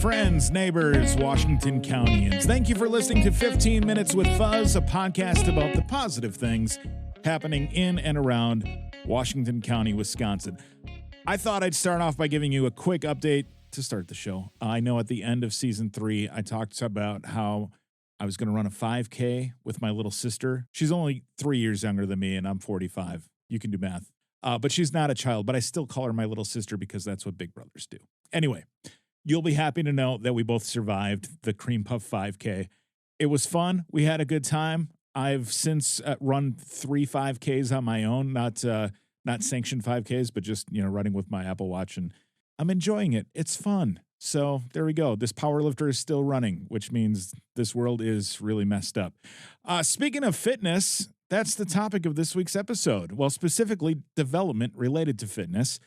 Friends, neighbors, Washington Countyans, thank you for listening to 15 Minutes with Fuzz, a podcast about the positive things happening in and around Washington County, Wisconsin. I thought I'd start off by giving you a quick update to start the show. I know at the end of season 3, I talked about how I was going to run a 5K with my little sister. She's only 3 years younger than me, and I'm 45. You can do math. But she's not a child, but I still call her my little sister because that's what big brothers do. Anyway, you'll be happy to know that we both survived the Cream Puff 5K. It was fun. We had a good time. I've since run 3 5Ks on my own, not sanctioned 5Ks, but just, running with my Apple Watch, and I'm enjoying it. It's fun. So there we go. This power lifter is still running, which means this world is really messed up. Speaking of fitness, that's the topic of this week's episode. Well, specifically development related to fitness,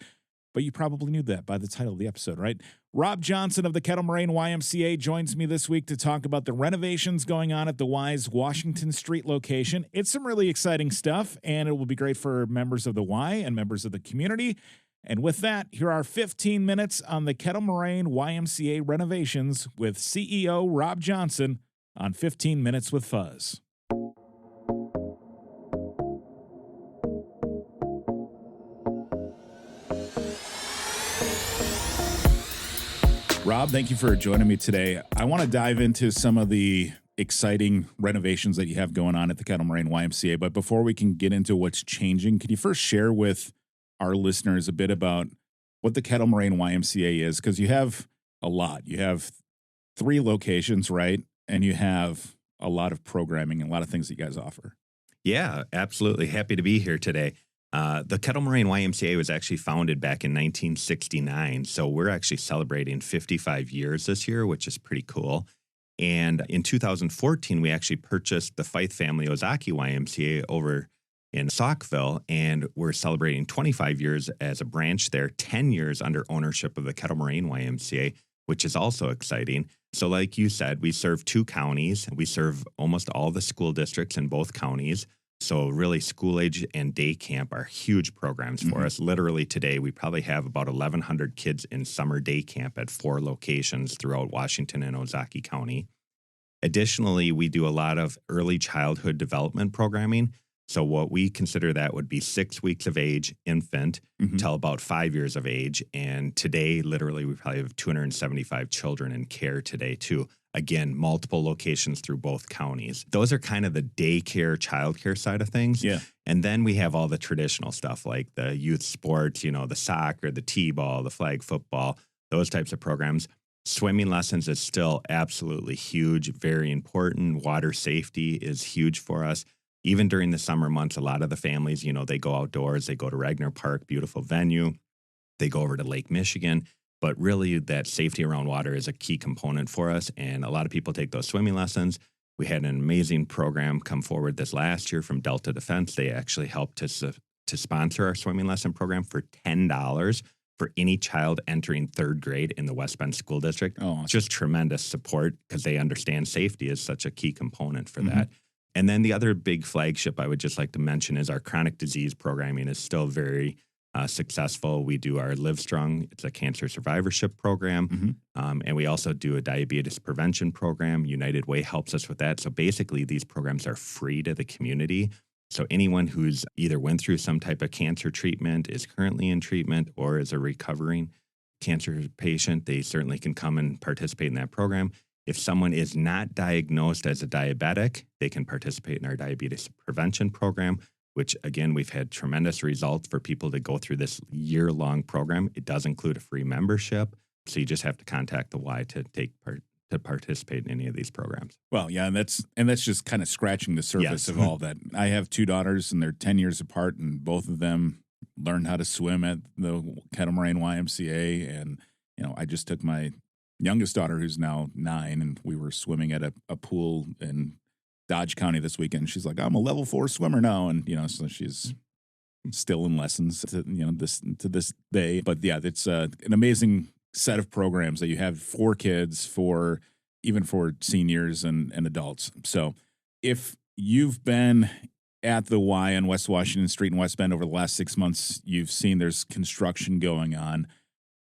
but you probably knew that by the title of the episode, right? Rob Johnson of the Kettle Moraine YMCA joins me this week to talk about the renovations going on at the Y's Washington Street location. It's some really exciting stuff, and it will be great for members of the Y and members of the community. And with that, here are 15 minutes on the Kettle Moraine YMCA renovations with CEO Rob Johnson on 15 Minutes with Fuzz. Rob, thank you for joining me today. I want to dive into some of the exciting renovations that you have going on at the Kettle Moraine YMCA. But before we can get into what's changing, could you first share with our listeners a bit about what the Kettle Moraine YMCA is? Because you have a lot. You have 3 locations, right? And you have a lot of programming and a lot of things that you guys offer. Yeah, absolutely. Happy to be here today. The Kettle Moraine YMCA was actually founded back in 1969, so we're actually celebrating 55 years this year, which is pretty cool. And in 2014, we actually purchased the Fife family Ozaki YMCA over in Saukville, and we're celebrating 25 years as a branch there, 10 years under ownership of the Kettle Moraine YMCA, which is also exciting. So like you said, we serve 2 counties. We serve almost all the school districts in both counties. So really school age and day camp are huge programs for us. Literally today, we probably have about 1,100 kids in summer day camp at 4 locations throughout Washington and Ozaki County. Additionally, we do a lot of early childhood development programming. So what we consider that would be 6 weeks of age, infant, till about 5 years of age. And today, literally, we probably have 275 children in care today, too. Again, multiple locations through both counties. Those are kind of the daycare, childcare side of things. Yeah. And then we have all the traditional stuff like the youth sports, the soccer, the t-ball, the flag football, those types of programs. Swimming lessons is still absolutely huge, very important. Water safety is huge for us. Even during the summer months, a lot of the families, they go outdoors. They go to Regner Park, beautiful venue. They go over to Lake Michigan. But really, that safety around water is a key component for us. And a lot of people take those swimming lessons. We had an amazing program come forward this last year from Delta Defense. They actually helped to sponsor our swimming lesson program for $10 for any child entering 3rd grade in the West Bend School District. Oh, awesome. Just tremendous support because they understand safety is such a key component for that. And then the other big flagship I would just like to mention is our chronic disease programming is still very successful. We do our Live Strong. It's a cancer survivorship program. And we also do a diabetes prevention program. United Way helps us with that. So basically, these programs are free to the community. So anyone who's either went through some type of cancer treatment, is currently in treatment, or is a recovering cancer patient, they certainly can come and participate in that program. If someone is not diagnosed as a diabetic, they can participate in our diabetes prevention program, which, again, we've had tremendous results for people to go through this year-long program. It does include a free membership, so you just have to contact the Y to participate in any of these programs. Well, yeah, and that's just kind of scratching the surface of all that. I have 2 daughters, and they're 10 years apart, and both of them learned how to swim at the Kettle Moraine YMCA. And, I just took my youngest daughter, who's now 9, and we were swimming at a pool in Dodge County this weekend. She's like, I'm a level 4 swimmer now. And, so she's still in lessons to this day. But yeah, it's an amazing set of programs that you have for kids, even for seniors and adults. So if you've been at the Y on West Washington Street in West Bend over the last 6 months, you've seen there's construction going on.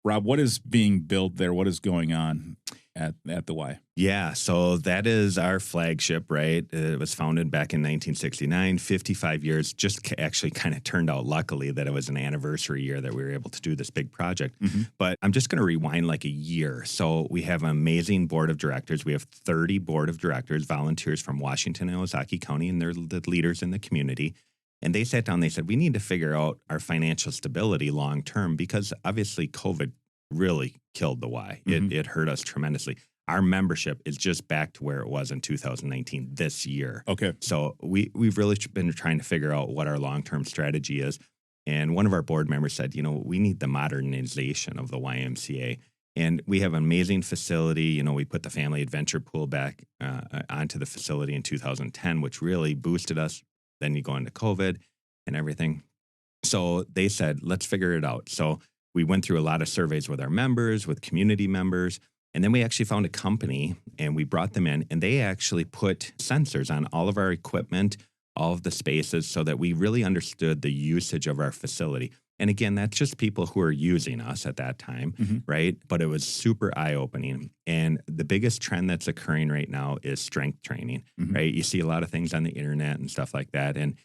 Rob, what is being built there? What is going on at the Y? Yeah, so that is our flagship, right? It was founded back in 1969, 55 years. Just actually kind of turned out luckily that it was an anniversary year that we were able to do this big project. But I'm just going to rewind like a year. So we have an amazing board of directors. We have 30 board of directors, volunteers from Washington and Ozaukee County, and they're the leaders in the community. And they sat down, they said, we need to figure out our financial stability long term because obviously COVID really killed the Y. It hurt us tremendously. Our membership is just back to where it was in 2019 this year. Okay. So we've really been trying to figure out what our long-term strategy is. And one of our board members said, we need the modernization of the YMCA. And we have an amazing facility. We put the family adventure pool back onto the facility in 2010, which really boosted us. Then you go into COVID and everything. So they said, let's figure it out. So we went through a lot of surveys with our members, with community members, and then we actually found a company and we brought them in and they actually put sensors on all of our equipment, all of the spaces so that we really understood the usage of our facility. And again, that's just people who are using us at that time, right? But it was super eye-opening. And the biggest trend that's occurring right now is strength training, right? You see a lot of things on the internet and stuff like that. And,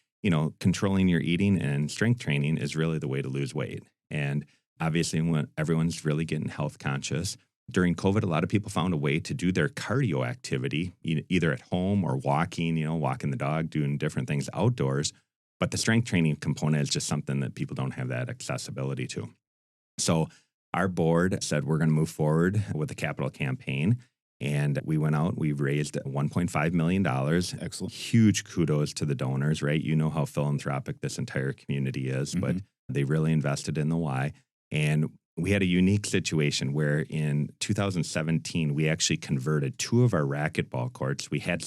controlling your eating and strength training is really the way to lose weight. And obviously, when everyone's really getting health conscious, during COVID, a lot of people found a way to do their cardio activity, either at home or walking, walking the dog, doing different things outdoors. But the strength training component is just something that people don't have that accessibility to. So our board said we're going to move forward with a capital campaign. And we went out, we raised $1.5 million. Excellent. Huge kudos to the donors, right? You know how philanthropic this entire community is, but they really invested in the Y. And we had a unique situation where in 2017, we actually converted 2 of our racquetball courts. We had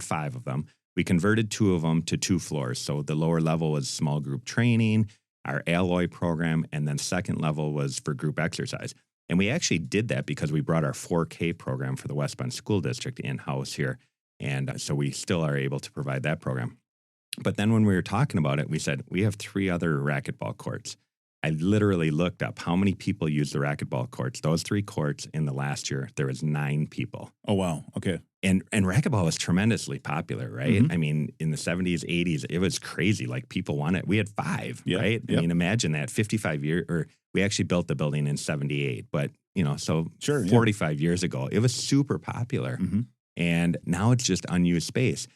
5 of them. We converted 2 of them to 2 floors. So the lower level was small group training, our alloy program, and then second level was for group exercise. And we actually did that because we brought our 4K program for the West Bend School District in-house here. And so we still are able to provide that program. But then when we were talking about it, we said, we have 3 other racquetball courts. I literally looked up how many people use the racquetball courts. Those 3 courts in the last year, there was 9 people. Oh, wow. Okay. And racquetball was tremendously popular, right? I mean, in the 70s, 80s, it was crazy. Like people wanted, we had 5, right? I mean, imagine that 55 years, or we actually built the building in 78, but so 45 years ago, it was super popular. And now it's just unused space.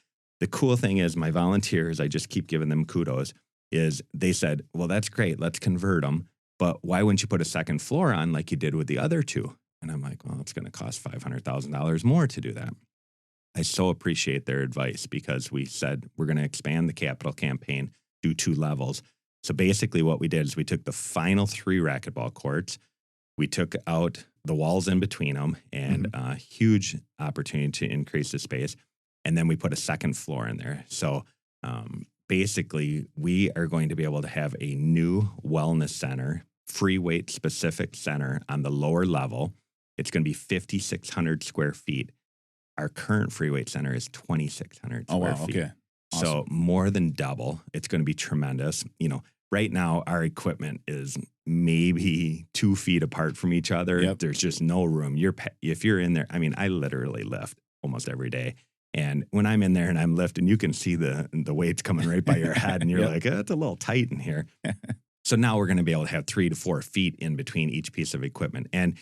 The cool thing is my volunteers, I just keep giving them kudos, is they said, well, that's great. Let's convert them. But why wouldn't you put a second floor on like you did with the other 2? And I'm like, well, it's going to cost $500,000 more to do that. I so appreciate their advice because we said we're going to expand the capital campaign, do 2 levels. So basically what we did is we took the final 3 racquetball courts. We took out the walls in between them and a huge opportunity to increase the space. And then we put a second floor in there. So basically, we are going to be able to have a new wellness center, free weight specific center on the lower level. It's going to be 5,600 square feet. Our current free weight center is 2,600 square feet. Okay. Awesome. So more than double. It's going to be tremendous. Right now, our equipment is maybe 2 feet apart from each other. Yep. There's just no room. If you're in there, I mean, I literally lift almost every day. And when I'm in there and I'm lifting, you can see the weights coming right by your head. And you're like, it's a little tight in here. So now we're going to be able to have 3 to 4 feet in between each piece of equipment. And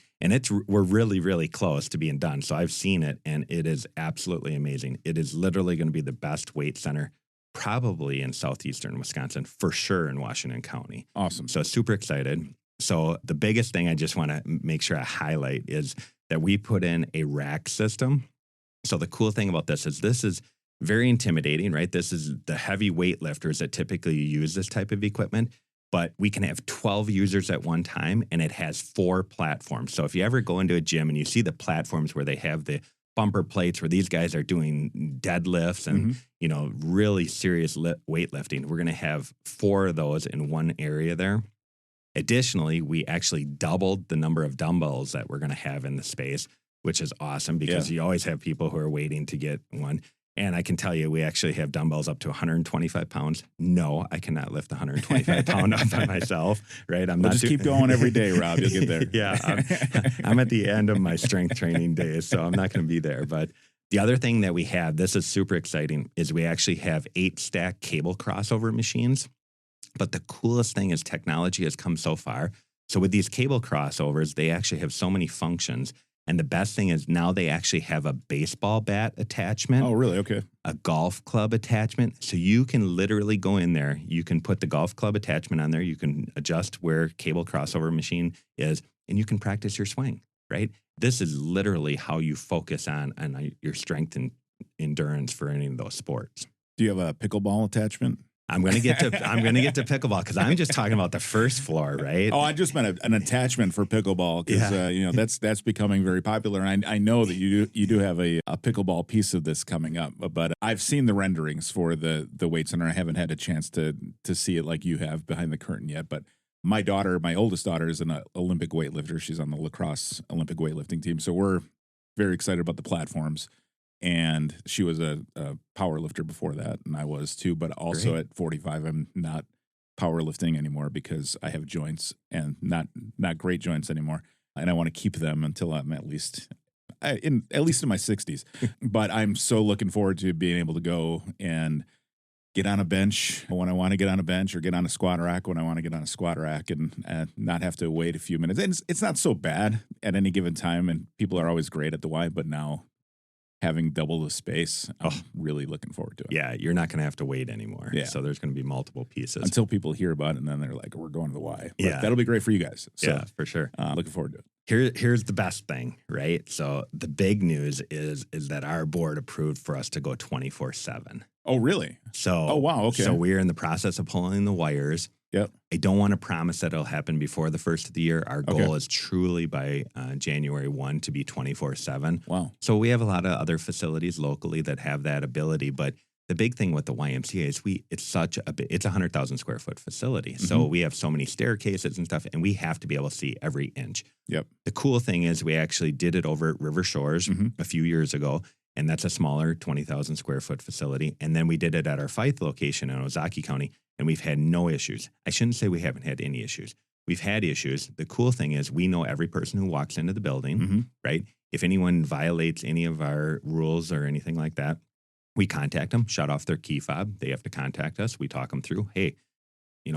we're really, really close to being done. So I've seen it and it is absolutely amazing. It is literally going to be the best weight center probably in southeastern Wisconsin, for sure in Washington County. Awesome. So super excited. So the biggest thing I just want to make sure I highlight is that we put in a rack system. So the cool thing about this is very intimidating, right? This is the heavy weightlifters that typically use this type of equipment, but we can have 12 users at one time and it has 4 platforms. So if you ever go into a gym and you see the platforms where they have the bumper plates where these guys are doing deadlifts and, really serious weightlifting, we're going to have 4 of those in one area there. Additionally, we actually doubled the number of dumbbells that we're going to have in the space, which is awesome because you always have people who are waiting to get one. And I can tell you, we actually have dumbbells up to 125 pounds. No, I cannot lift 125 pound up by myself, right? Just keep going every day, Rob. You'll get there. Yeah, I'm at the end of my strength training days, so I'm not going to be there. But the other thing that we have, this is super exciting, is we actually have 8-stack cable crossover machines. But the coolest thing is technology has come so far. So with these cable crossovers, they actually have so many functions. And the best thing is now they actually have a baseball bat attachment. Oh, really? Okay. A golf club attachment. So you can literally go in there. You can put the golf club attachment on there. You can adjust where cable crossover machine is, and you can practice your swing, right? This is literally how you focus on your strength and endurance for any of those sports. Do you have a pickleball attachment? I'm going to get to pickleball because I'm just talking about the first floor, right? Oh, I just meant an attachment for pickleball because that's becoming very popular. And I know that you do have a pickleball piece of this coming up, but I've seen the renderings for the weight center. I haven't had a chance to see it like you have behind the curtain yet. But my oldest daughter, is an Olympic weightlifter. She's on the lacrosse Olympic weightlifting team, so we're very excited about the platforms. And she was a power lifter before that, and I was too. But also at 45, I'm not powerlifting anymore because I have joints and not great joints anymore, and I want to keep them until I'm at least in my 60s. But I'm so looking forward to being able to go and get on a bench when I want to get on a bench, or get on a squat rack when I want to get on a squat rack, and not have to wait a few minutes. And it's not so bad at any given time, and people are always great at the Y. But now, having double the space, I'm really looking forward to it. Yeah, you're not going to have to wait anymore. Yeah. So there's going to be multiple pieces. Until people hear about it, and then they're like, we're going to the Y. But yeah. That'll be great for you guys. So, yeah, for sure. Looking forward to it. Here's the best thing, right? So the big news is that our board approved for us to go 24/7. Oh, really? So, wow, okay. So we're in the process of pulling the wires. Yep. I don't want to promise that it'll happen before the first of the year. Our goal is truly by January 1 to be 24/7. Wow. So we have a lot of other facilities locally that have that ability. But the big thing with the YMCA is it's a 100,000 square foot facility. Mm-hmm. So we have so many staircases and stuff, and we have to be able to see every inch. Yep. The cool thing is we actually did it over at River Shores a few years ago. And that's a smaller 20,000 square foot facility. And then we did it at our Fife location in Ozaukee County, and we've had no issues. I shouldn't say we haven't had any issues. We've had issues. The cool thing is we know every person who walks into the building, right? If anyone violates any of our rules or anything like that, we contact them, shut off their key fob. They have to contact us. We talk them through, hey,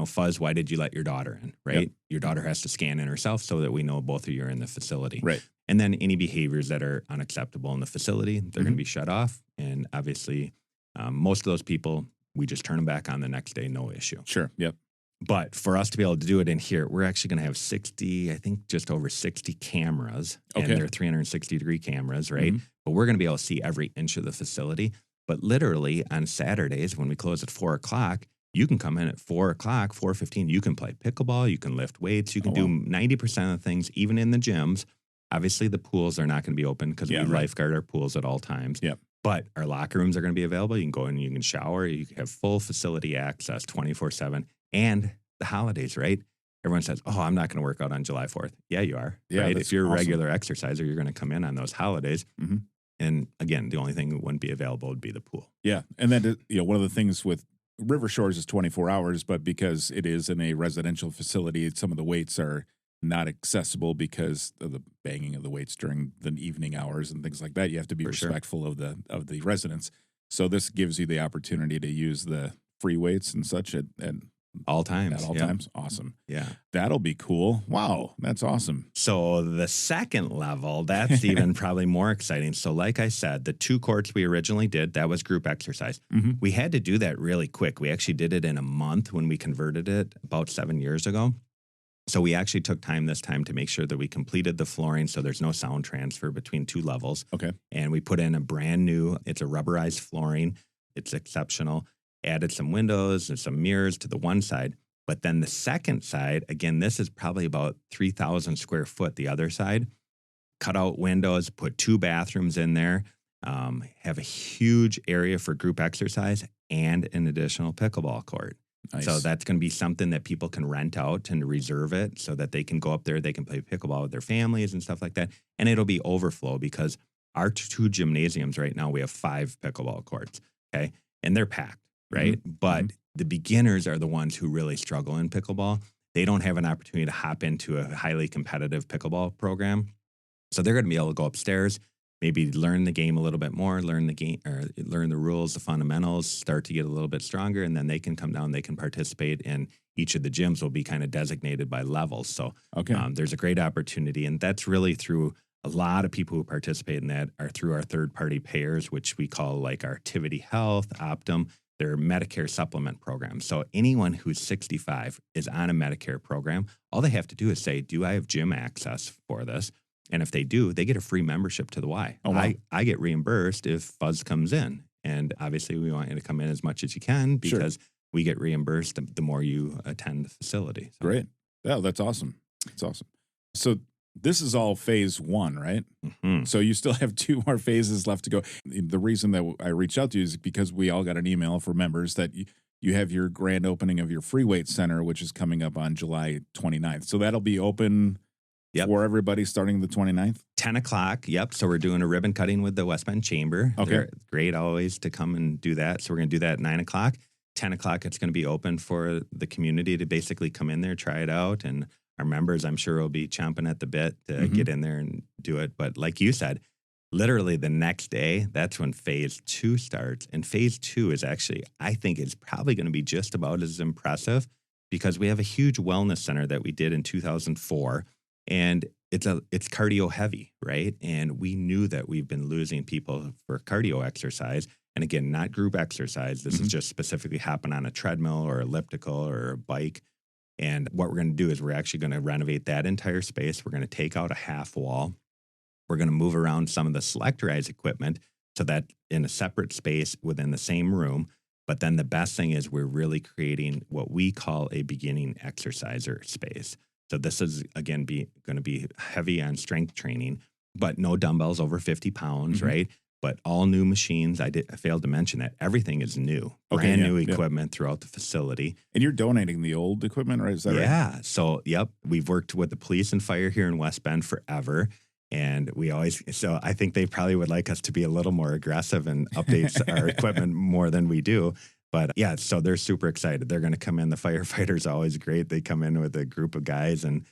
Fuzz, why did you let your daughter in, right? Yep. Your daughter has to scan in herself so that we know both of you are in the facility. Right. And then any behaviors that are unacceptable in the facility, they're going to be shut off. And obviously, most of those people, we just turn them back on the next day, no issue. Sure. Yep. But for us to be able to do it in here, we're actually going to have 60, I think just over 60 cameras. Okay. And they're 360-degree cameras, right? But we're going to be able to see every inch of the facility. But literally on Saturdays, when we close at 4 o'clock, you can come in at 4 o'clock, 4:15. You can play pickleball. You can lift weights. You can do 90% of the things, even in the gyms. Obviously, the pools are not going to be open because we lifeguard our pools at all times. Yep. But our locker rooms are going to be available. You can go in and you can shower. You can have full facility access 24/7. And the holidays, right? Everyone says, oh, I'm not going to work out on July 4th. Yeah, you are. Yeah, right? If you're a awesome. regular exerciser, you're going to come in on those holidays. And again, the only thing that wouldn't be available would be the pool. Yeah. And then, one of the things with River Shores is 24 hours, but because it is in a residential facility, some of the weights are not accessible because of the banging of the weights during the evening hours and things like that. You have to be respectful of the residents. So this gives you the opportunity to use the free weights and such at all times. At all times. Awesome. Yeah. That'll be cool. Wow. That's awesome. So the second level, that's even probably more exciting. So like I said, the 2 courts we originally did, that was group exercise. We had to do that really quick. We actually did it in a month when we converted it about 7 years ago. So we actually took time this time to make sure that we completed the flooring so there's no sound transfer between 2 levels. Okay. And we put in a brand new, it's a rubberized flooring. It's exceptional. Added some windows and some mirrors to the one side. But then the second side, again, this is probably about 3,000 square foot, the other side. Cut out windows, put 2 bathrooms in there, have a huge area for group exercise and an additional pickleball court. Nice. So that's going to be something that people can rent out and reserve it so that they can go up there, they can play pickleball with their families and stuff like that. And it'll be overflow because Our two gymnasiums right now, we have 5 pickleball courts, okay? And they're packed, right? But the beginners are the ones who really struggle in pickleball. They don't have an opportunity to hop into a highly competitive pickleball program. So they're going to be able to go upstairs, maybe learn the game a little bit more, learn the rules, the fundamentals, start to get a little bit stronger, and then they can come down, they can participate, and each of the gyms will be kind of designated by levels. So there's a great opportunity, and that's really through a lot of people who participate in that are through our third-party payers, which we call like our Activity Health, Optum. They're Medicare supplement programs. So anyone who's 65 is on a Medicare program. All they have to do is say, do I have gym access for this? And if they do, they get a free membership to the Y. Oh, wow. I get reimbursed if Fuzz comes in. And obviously we want you to come in as much as you can because we get reimbursed the more you attend the facility. So. Great. Yeah, that's awesome. That's awesome. So this is all phase 1, right? So you still have 2 more phases left to go. The reason that I reached out to you is because we all got an email for members that you have your grand opening of your free weight center, which is coming up on July 29th. So that'll be open for everybody starting the 29th? 10 o'clock, yep. So we're doing a ribbon cutting with the West Bend Chamber. Okay. They're great always to come and do that. So we're going to do that at 9 o'clock. 10 o'clock, it's going to be open for the community to basically come in there, try it out. And our members, I'm sure, will be chomping at the bit to get in there and do it. But like you said, literally the next day, that's when phase 2 starts. And phase 2 is actually, I think, is probably going to be just about as impressive because we have a huge wellness center that we did in 2004. And it's cardio heavy, right? And we knew that we've been losing people for cardio exercise. And again, not group exercise. This is just specifically happen on a treadmill or elliptical or a bike. And what we're going to do is we're actually going to renovate that entire space. We're going to take out a half wall. We're going to move around some of the selectorized equipment so that in a separate space within the same room. But then the best thing is we're really creating what we call a beginning exerciser space. So this is, again, going to be heavy on strength training, but no dumbbells over 50 pounds, right? But all new machines. I failed to mention that. Everything is new. Brand new equipment throughout the facility. And you're donating the old equipment, right? Is that right? Yeah. So, we've worked with the police and fire here in West Bend forever. And so I think they probably would like us to be a little more aggressive and update our equipment more than we do. But yeah, so they're super excited. They're going to come in. The firefighters are always great. They come in with a group of guys and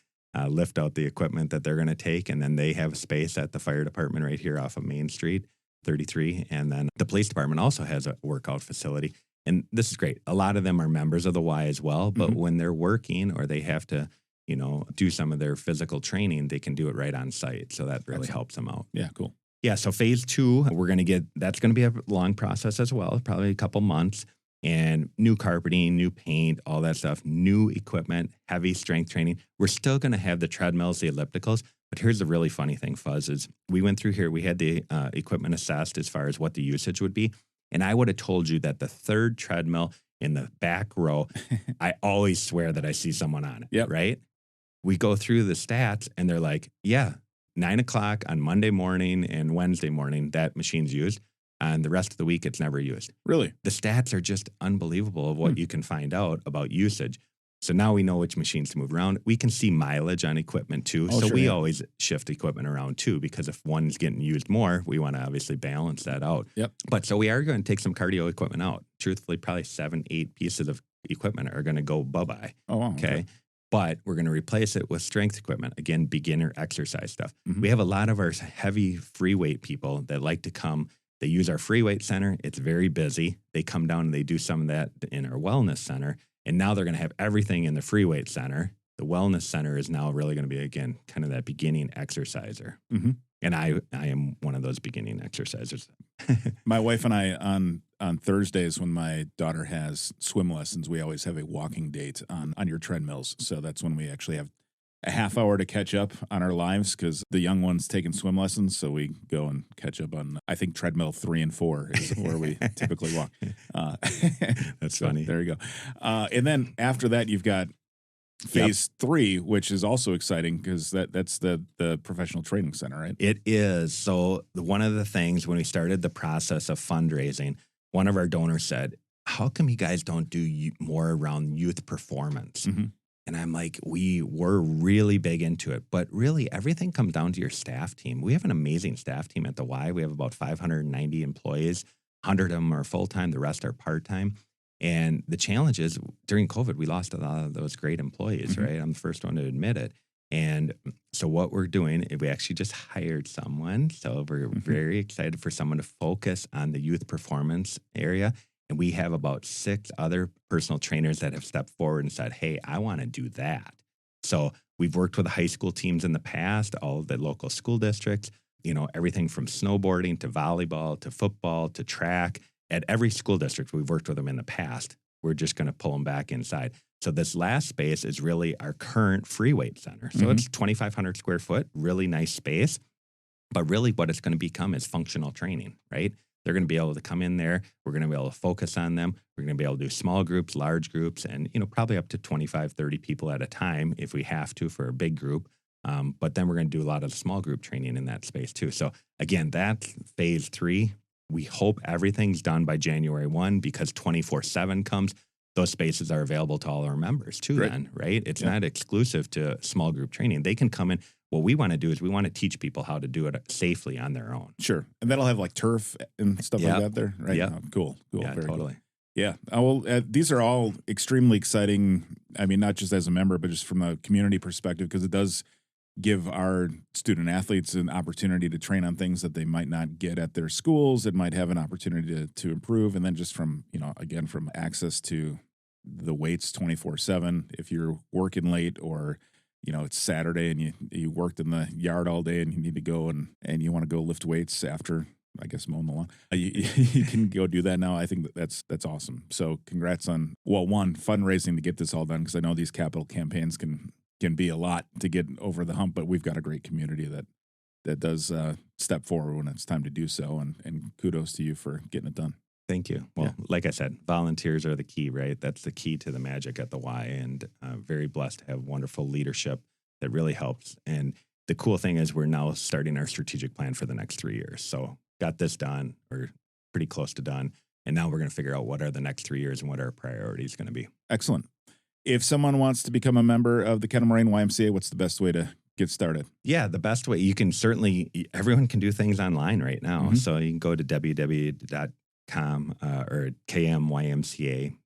lift out the equipment that they're going to take. And then they have a space at the fire department right here off of Main Street, 33. And then the police department also has a workout facility. And this is great. A lot of them are members of the Y as well. But when they're working or they have to, do some of their physical training, they can do it right on site. So that really helps them out. Yeah, cool. Yeah, so phase 2, that's going to be a long process as well, probably a couple months. And new carpeting, new paint, all that stuff, new equipment, heavy strength training. We're still going to have the treadmills, the ellipticals. But here's the really funny thing, Fuzz, is we went through here. We had the equipment assessed as far as what the usage would be. And I would have told you that the third treadmill in the back row, I always swear that I see someone on it, right? We go through the stats and they're like, 9 o'clock on Monday morning and Wednesday morning, that machine's used. And the rest of the week, it's never used. Really? The stats are just unbelievable of what you can find out about usage. So now we know which machines to move around. We can see mileage on equipment too. We always shift equipment around too, because if one's getting used more, we want to obviously balance that out. But so we are going to take some cardio equipment out. Truthfully, probably 7-8 pieces of equipment are going to go bye-bye. Oh, wow. Okay. But we're going to replace it with strength equipment. Again, beginner exercise stuff. We have a lot of our heavy free weight people that like to come. They use our free weight center. It's very busy. They come down and they do some of that in our wellness center. And now they're going to have everything in the free weight center. The wellness center is now really going to be, again, kind of that beginning exerciser. And I am one of those beginning exercisers. My wife and I, on Thursdays when my daughter has swim lessons, we always have a walking date on your treadmills. So that's when we actually have a half hour to catch up on our lives because the young one's taking swim lessons. So we go and catch up on, I think, treadmill 3 and 4 is where we typically walk. That's funny. There you go. And then after that, you've got phase 3, which is also exciting because that's the professional training center, right? It is. So one of the things when we started the process of fundraising, one of our donors said, how come you guys don't do more around youth performance? And I'm like, we were really big into it, but really everything comes down to your staff team. We have an amazing staff team at the Y. We have about 590 employees. 100 of them are full-time. The rest are part-time. And the challenge is during COVID, we lost a lot of those great employees, right? I'm the first one to admit it. And so what we're doing, we actually just hired someone. So we're very excited for someone to focus on the youth performance area. And we have about 6 other personal trainers that have stepped forward and said, hey, I want to do that. So we've worked with the high school teams in the past, all of the local school districts, everything from snowboarding to volleyball to football to track. At every school district, we've worked with them in the past. We're just going to pull them back inside. So this last space is really our current free weight center. So it's 2,500 square foot, really nice space. But really what it's going to become is functional training, right? They're going to be able to come in there. We're going to be able to focus on them. We're going to be able to do small groups, large groups, and probably up to 25, 30 people at a time if we have to for a big group. But then we're going to do a lot of small group training in that space too. So again, that's phase 3. We hope everything's done by January 1 because 24/7 comes. Those spaces are available to all our members too then, right? It's not exclusive to small group training. They can come in. What we want to do is we want to teach people how to do it safely on their own. Sure. And that'll have like turf and stuff like that there, right? Yeah. Cool. Yeah, Very totally. Cool. Yeah. Well, these are all extremely exciting. I mean, not just as a member, but just from a community perspective, because it does give our student athletes an opportunity to train on things that they might not get at their schools. It might have an opportunity to improve. And then just from, again, from access to the weights 24/7, if you're working late or, it's Saturday and you worked in the yard all day and you need to go and you want to go lift weights after, I guess, mowing the lawn. You can go do that now. I think that's awesome. So congrats on, one, fundraising to get this all done, because I know these capital campaigns can be a lot to get over the hump, but we've got a great community that does step forward when it's time to do so. And kudos to you for getting it done. Thank you. Well, like I said, volunteers are the key, right? That's the key to the magic at the Y. And very blessed to have wonderful leadership that really helps. And the cool thing is we're now starting our strategic plan for the next 3 years. So got this done, or pretty close to done. And now we're going to figure out what are the next 3 years and what our priorities going to be. Excellent. If someone wants to become a member of the Kettle Moraine YMCA, what's the best way to get started? Yeah, the best way, you can certainly, everyone can do things online right now. So you can go to www.com or kmymca.org.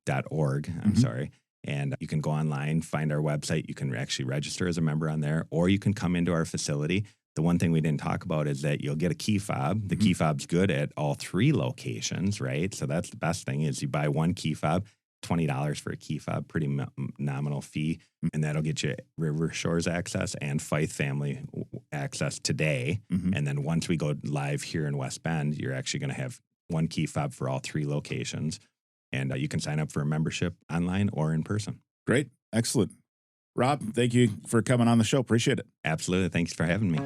I'm sorry. And you can go online, find our website. You can actually register as a member on there, or you can come into our facility. The one thing we didn't talk about is that you'll get a key fob. The key fob's good at all 3 locations, right? So that's the best thing is you buy one key fob, $20 for a key fob, pretty nominal fee. And that'll get you River Shores access and Fife family access today. And then once we go live here in West Bend, you're actually going to have one key fob for all 3 locations. And you can sign up for a membership online or in person. Great. Excellent. Rob, thank you for coming on the show. Appreciate it. Absolutely. Thanks for having me.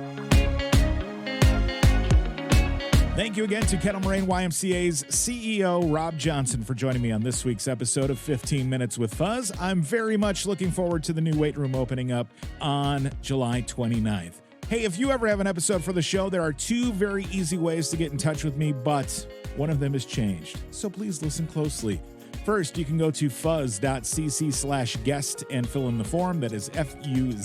Thank you again to Kettle Moraine YMCA's CEO, Rob Johnson, for joining me on this week's episode of 15 Minutes with Fuzz. I'm very much looking forward to the new weight room opening up on July 29th. Hey, if you ever have an episode for the show, there are 2 very easy ways to get in touch with me, but one of them has changed. So please listen closely. First, you can go to fuzz.cc/guest and fill in the form. That is fuzz.cc/guest.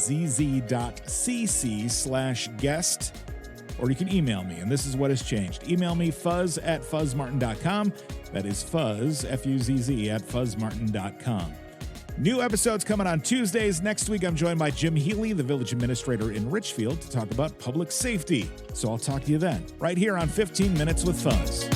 Or you can email me, and this is what has changed. Email me, fuzz@fuzzmartin.com. That is fuzz, F-U-Z-Z, @fuzzmartin.com. New episodes coming on Tuesdays. Next week, I'm joined by Jim Healy, the village administrator in Richfield, to talk about public safety. So I'll talk to you then, right here on 15 Minutes with Fuzz.